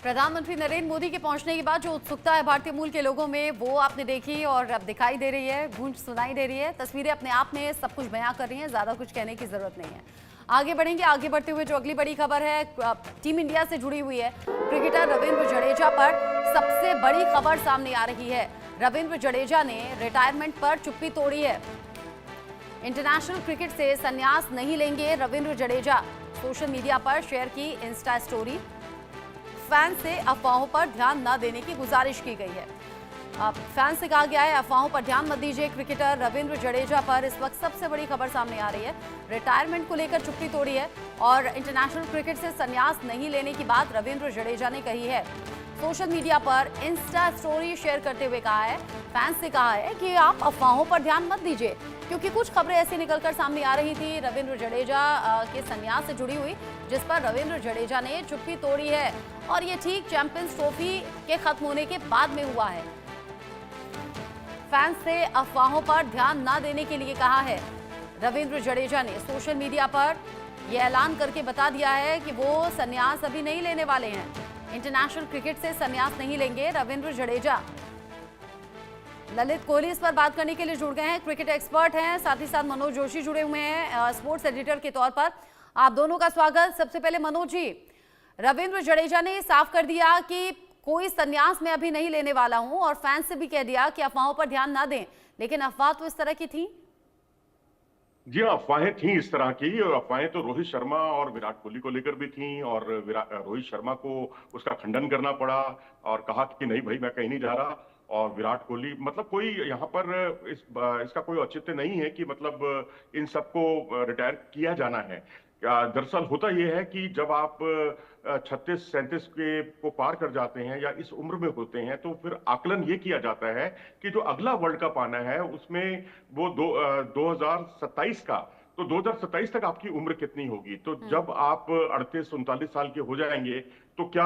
प्रधानमंत्री नरेंद्र मोदी के पहुंचने के बाद जो उत्सुकता है भारतीय मूल के लोगों में वो आपने देखी और अब दिखाई दे रही है, गूंज सुनाई दे रही है। तस्वीरें अपने आप में सब कुछ बयां कर रही हैं, ज्यादा कुछ कहने की जरूरत नहीं है। आगे बढ़ेंगे। आगे बढ़ते हुए जो अगली बड़ी खबर है टीम इंडिया से जुड़ी हुई है। क्रिकेटर रविंद्र जडेजा पर सबसे बड़ी खबर सामने आ रही है। रविंद्र जडेजा ने रिटायरमेंट पर चुप्पी तोड़ी है। इंटरनेशनल क्रिकेट से संन्यास नहीं लेंगे रविंद्र जडेजा। सोशल मीडिया पर शेयर की इंस्टा स्टोरी। फैन से अफवाहों पर ध्यान न देने की गुजारिश की गई है। फैन से कहा गया है अफवाहों पर ध्यान मत दीजिए। क्रिकेटर रविंद्र जडेजा पर इस वक्त सबसे बड़ी खबर सामने आ रही है। रिटायरमेंट को लेकर चुप्पी तोड़ी है और इंटरनेशनल क्रिकेट से संन्यास नहीं लेने की बात रविंद्र जडेजा ने कही है। सोशल मीडिया पर इंस्टा स्टोरी शेयर करते हुए कहा है, फैंस से कहा है कि आप अफवाहों पर ध्यान मत दीजिए, क्योंकि कुछ खबरें ऐसी निकलकर सामने आ रही थी रविंद्र जडेजा के संन्यास से जुड़ी हुई, जिस पर रविंद्र जडेजा ने चुप्पी तोड़ी है और ये ठीक चैंपियंस ट्रॉफी के खत्म होने के बाद में हुआ है। फैंस से अफवाहों पर ध्यान न देने के लिए कहा है। रविंद्र जडेजा ने सोशल मीडिया पर यह ऐलान करके बता दिया है कि वो संन्यास अभी नहीं लेने वाले हैं। इंटरनेशनल क्रिकेट से संन्यास नहीं लेंगे रविंद्र जडेजा। ललित कोहली इस पर बात करने के लिए जुड़ गए हैं, क्रिकेट एक्सपर्ट हैं, साथ ही साथ मनोज जोशी जुड़े हुए हैं स्पोर्ट्स एडिटर के तौर पर। आप दोनों का स्वागत। सबसे पहले मनोज जी, रविंद्र जडेजा ने साफ कर दिया कि कोई संन्यास मैं अभी नहीं लेने वाला हूं और फैंस से भी कह दिया कि अफवाहों पर ध्यान ना दें, लेकिन अफवाह तो इस तरह की थी। जी हाँ, अफवाहें थी इस तरह की, और अफवाहें तो रोहित शर्मा और विराट कोहली को लेकर भी थी, और रोहित शर्मा को उसका खंडन करना पड़ा और कहा कि नहीं भाई मैं कहीं नहीं जा रहा। और विराट कोहली मतलब कोई यहाँ पर इसका कोई औचित्य नहीं है कि मतलब इन सबको रिटायर किया जाना है। दरअसल होता यह है कि जब आप 36-37 के को पार कर जाते हैं या इस उम्र में होते हैं, तो फिर आकलन ये किया जाता है कि जो अगला वर्ल्ड कप आना है उसमें वो 2027 का, तो 2027 तक आपकी उम्र कितनी होगी। तो जब आप 38-39 साल के हो जाएंगे तो क्या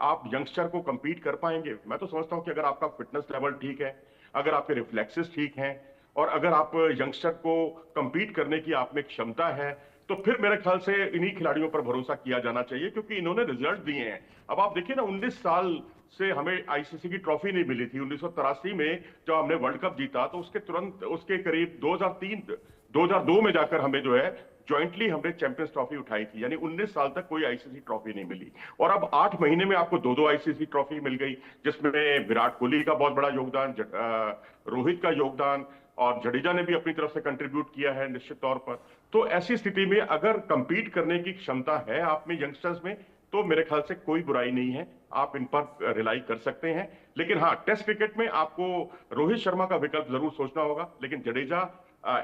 आप यंगस्टर को compete कर पाएंगे? मैं तो समझता हूं कि अगर आपका फिटनेस लेवल ठीक है, अगर आपके रिफ्लेक्सेस ठीक हैं, और अगर आप यंगस्टर को compete करने की आप में क्षमता है, तो फिर मेरे ख्याल से इन्हीं खिलाड़ियों पर भरोसा किया जाना चाहिए, क्योंकि इन्होंने रिजल्ट दिए हैं। अब आप देखिए ना, 19 साल से हमें आईसीसी की ट्रॉफी नहीं मिली थी। 1983 में जब हमने वर्ल्ड कप जीता तो उसके तुरंत उसके करीब 2002 में जाकर हमें जो है ज्वाइंटली हमने चैंपियंस ट्रॉफी उठाई थी। यानी 19 साल तक कोई आईसीसी ट्रॉफी नहीं मिली, और अब 8 महीने में आपको दो आईसीसी ट्रॉफी मिल गई, जिसमें विराट कोहली का बहुत बड़ा योगदान, रोहित का योगदान, और जडेजा ने भी अपनी तरफ से कंट्रीब्यूट किया है निश्चित तौर पर। तो ऐसी स्थिति में अगर कंपीट करने की क्षमता है आप में, यंगस्टर्स में, तो मेरे ख्याल से कोई बुराई नहीं है, आप इन पर रिलाई कर सकते हैं। लेकिन हाँ, टेस्ट क्रिकेट में आपको रोहित शर्मा का विकल्प जरूर सोचना होगा, लेकिन जडेजा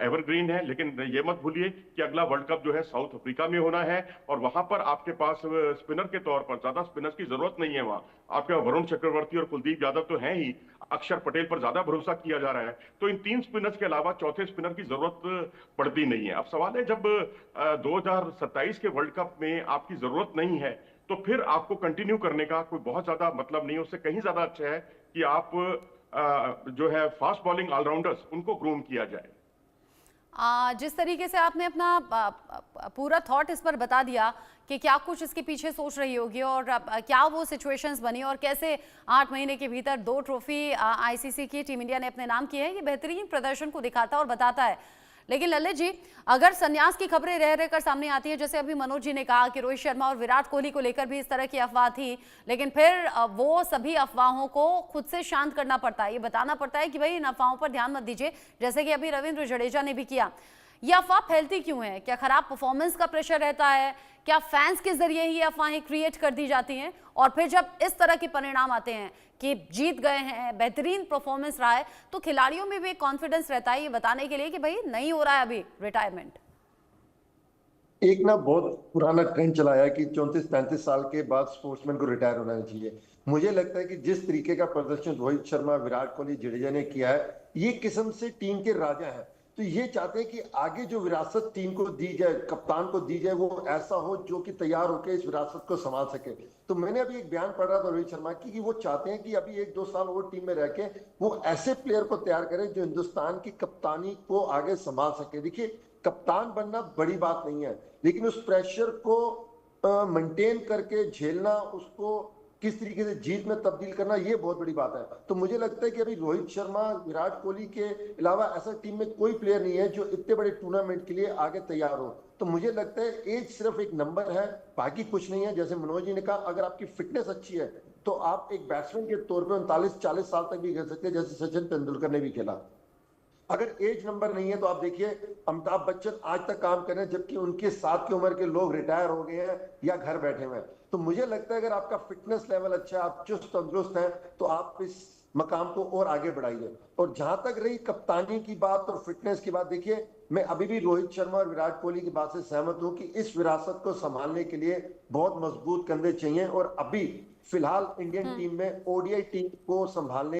एवरग्रीन है। लेकिन ये मत भूलिए कि अगला वर्ल्ड कप जो है साउथ अफ्रीका में होना है, और वहां पर आपके पास स्पिनर के तौर पर ज्यादा स्पिनर्स की जरूरत नहीं है। वहां आपके वरुण चक्रवर्ती और कुलदीप यादव तो हैं ही, अक्षर पटेल पर ज्यादा भरोसा किया जा रहा है। तो इन 3 स्पिनर्स के अलावा चौथे स्पिनर की जरूरत पड़ती नहीं है। अब सवाल है, जब 2027 के वर्ल्ड कप में आपकी जरूरत नहीं है, तो फिर आपको कंटिन्यू करने का कोई बहुत ज्यादा मतलब नहीं है। उससे कहीं ज्यादा अच्छा है कि आप जो है फास्ट बॉलिंग ऑलराउंडर्स उनको ग्रूम किया जाए। जिस तरीके से आपने अपना पूरा थॉट इस पर बता दिया कि क्या कुछ इसके पीछे सोच रही होगी और क्या वो सिचुएशंस बनी और कैसे 8 महीने के भीतर 2 ट्रॉफी आईसीसी की टीम इंडिया ने अपने नाम की है, ये बेहतरीन प्रदर्शन को दिखाता और बताता है। लेकिन ललित जी, अगर संन्यास की खबरें रह रहकर सामने आती है, जैसे अभी मनोज जी ने कहा कि रोहित शर्मा और विराट कोहली को लेकर भी इस तरह की अफवाह थी, लेकिन फिर वो सभी अफवाहों को खुद से शांत करना पड़ता है, ये बताना पड़ता है कि भाई इन अफवाहों पर ध्यान मत दीजिए, जैसे कि अभी रविंद्र जडेजा ने भी किया। ये अफवाह फैलती क्यों है? क्या खराब परफॉर्मेंस का प्रेशर रहता है? क्या फैंस के जरिए ही अफवाहें क्रिएट कर दी जाती हैं? और फिर जब इस तरह के परिणाम आते हैं कि जीत गए हैं, बेहतरीन परफॉर्मेंस रहा है, तो खिलाड़ियों में भी एक कॉन्फिडेंस रहता है ये बताने के लिए कि भाई नहीं हो रहा है अभी रिटायरमेंट। एक ना बहुत पुराना ट्रेंड चला है कि 34-35 साल के बाद स्पोर्ट्समैन को रिटायर होना चाहिए। मुझे लगता है कि जिस तरीके का प्रदर्शन रोहित शर्मा, विराट कोहली, जडेजा ने किया है, ये किस्म से टीम के राजा हैं। तो ये चाहते हैं कि आगे जो विरासत टीम को दी जाए, कप्तान को दी जाए, वो ऐसा हो जो कि तैयार होकर इस विरासत को संभाल सके। तो मैंने अभी एक बयान पढ़ रहा था रोहित शर्मा की कि वो चाहते हैं कि अभी 1-2 साल वो टीम में रह के वो ऐसे प्लेयर को तैयार करें जो हिंदुस्तान की कप्तानी को आगे संभाल सके। देखिए, कप्तान बनना बड़ी बात नहीं है, लेकिन उस प्रेशर को मेंटेन करके झेलना, उसको किस तरीके से जीत में तब्दील करना, ये बहुत बड़ी बात है। तो मुझे लगता है कि अभी रोहित शर्मा, विराट कोहली के अलावा ऐसा टीम में कोई प्लेयर नहीं है जो इतने बड़े टूर्नामेंट के लिए आगे तैयार हो। तो मुझे लगता है एज सिर्फ एक नंबर है, बाकी कुछ नहीं है। जैसे मनोज जी ने कहा, अगर आपकी फिटनेस अच्छी है तो आप एक बैट्समैन के तौर पे 39-40 साल तक भी खेल सकते हैं, जैसे सचिन तेंदुलकर ने भी खेला। अगर एज नंबर नहीं है तो आप देखिए अमिताभ बच्चन आज तक काम कर रहे हैं, जबकि उनके साथ की उम्र के लोग रिटायर हो गए हैं या घर बैठे हुए हैं। तो मुझे लगता है अगर आपका फिटनेस लेवल अच्छा है, आप चुस्त तंदुरुस्त हैं, तो आप इस मकाम को और आगे बढ़ाइए। और जहां तक रही कप्तानी की बात और फिटनेस की बात, देखिए मैं अभी भी रोहित शर्मा और विराट कोहली की बात से सहमत हूं कि इस विरासत को संभालने के लिए बहुत मजबूत कंधे चाहिए। और अभी फिलहाल इंडियन टीम में ओडीआई टीम को संभालने